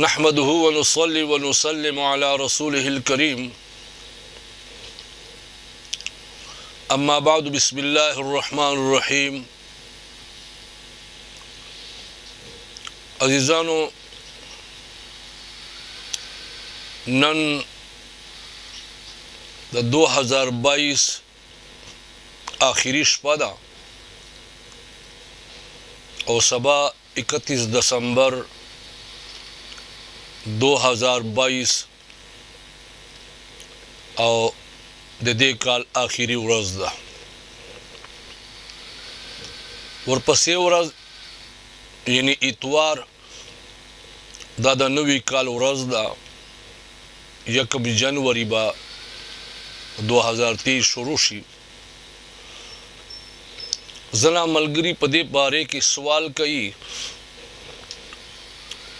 नहमदुहु व नुसल्ली व नुसल्लिमु अला रसूलिहिल करीम अम्मा बाद बिस्मिल्लाहिर रहमानिर रहीम। अज़ीज़ानो, नन 2022 आखिरी शपा दा और सबा 31 दिसंबर 2022 और दे काल आखिरी वरज दा। वरपसे वरज यानी इतवार दा नवी काल वरज दा। 1 जनवरी बा 2023 शुरू शी। जना मलगरी पदे बारे की सवाल कई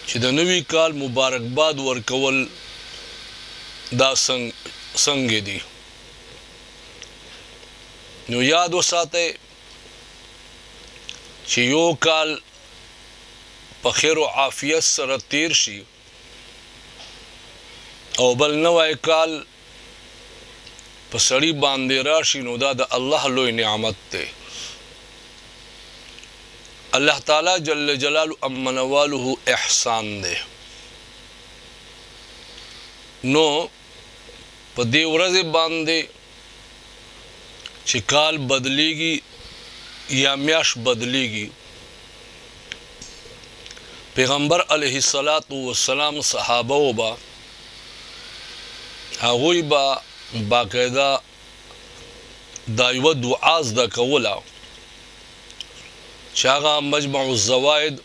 कि द नवी काल मुबारकबाद वर्कवल दा संगे दी। नो याद वसाते कि यो काल पखेर व आफियत सर तीर शी और बल नवाय काल पसड़ी बांधे राशि नो दा अल्लाह लोई नियामत ते। अल्लाह ताला जल्ल जलालु अम्मन वालुहु एहसान दे। नो पदे वरज़े बांधे चिकाल बदलेगी या म्याश बदलेगी। पैगंबर अलैहिस्सलातु वस्सलाम सहाबा बा हागोई बा बाकायदा दाइव दुआज दा कवला चागा मजमउ ज़वाइद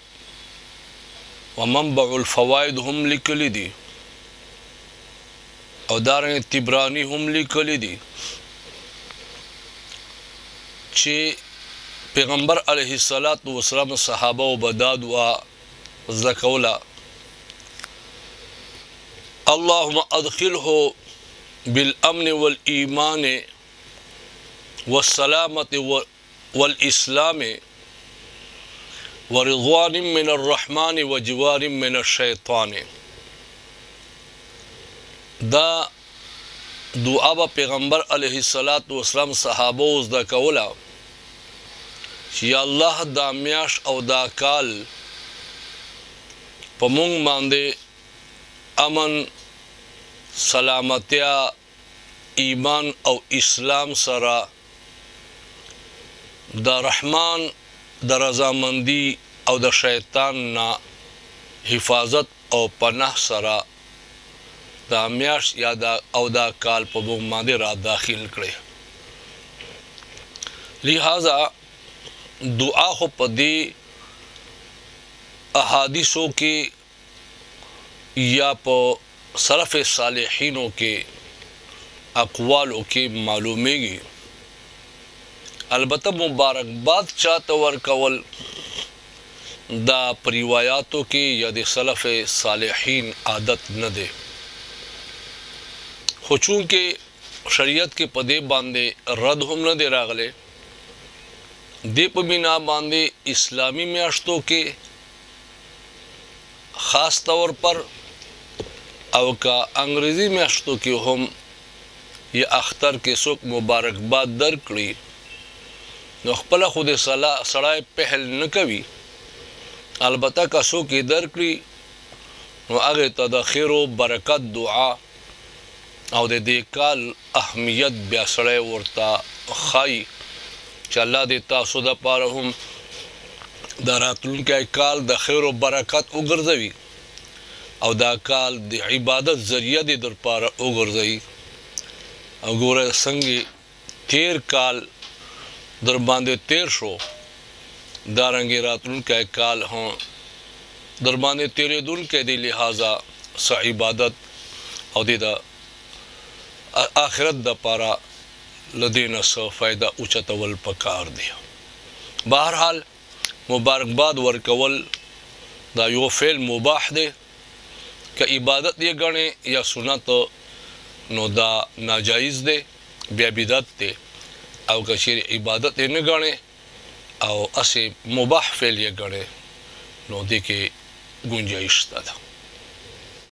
व मंबउल फ़वाइद हम लिखली दी और दारें तिब्रानी हम लिखली दी। चे पैगंबर अलैहिस्सलातु वस्सलाम सहाबा व बदाद व ज़कौला अल्लाहुम्मा अदखिलहु बिल अम्न वल ईमान व सलामत वल इस्लाम व रिज़वान मिनर रहमान व जिवार मिनश शैतान। दा दुआ बा पैगंबर अलैहिस्सलातु वस्सलाम सहाबा दा कौला या अल्लाह दा म्याश और दा काल पमुंग मांदे अमन सलामतिया ईमान और इस्लाम सरा दा रहमान दा रजामंदी और दा शैतान ना हिफाजत और पनाह सरा दा म्याश या दा और दा काल पमुंग मांदे रा दाखिल करे। लिहाजा दुआ हो पदे अहादिसों के या प सरफ सालेहीनों के अक़वालों के मालूमेगी। अलबत्ता मुबारकबाद चाहत वर्कवल दा परिवायातों के या दे सलफ़ सालेहीन आदत न दे। खुचूं के शरीयत के पदे बांधे रद हम न दे रागले दीप बिना बांधे इस्लामी म्याश्तों के ख़ास तौर पर और का अंग्रेज़ी म्याश्तों के हम ये अख्तर के सुख मुबारकबाद दर करी न खपला खुद सड़ाए पहल न कभी अलबत्ता का सुख दर करी न आगे तदा खैर व बरकत दुआ और दे काल अहमियत ब्यासड़े वर्ता खाई चल्ला देता सुदा पारहुम दारातुन के काल द खैर व बरकत उगरजवी और दा काल द इबादत जरिया दे दर पार उगरजई और गोरे संगी तेर काल दर बांधे तेर शो दारंगे रातुन के काल हों दर बांधे तेरे दुन के दे लिहाजा सा इबादत और दे दा आखिरत दा पारा लदेना सा फ़ायदा उचतवल पकार दिया। बहरहाल मुबारकबाद वर्कवल दा यो फ़ेल मुबाह दे का इबादत ये गणे या सुनत नो दा नाजायज़ दे ब्या बिदत दे और कशीर इबादत न गणे और असे मुबाह फ़ेल ये गणे नो दे के गुंजाइश था।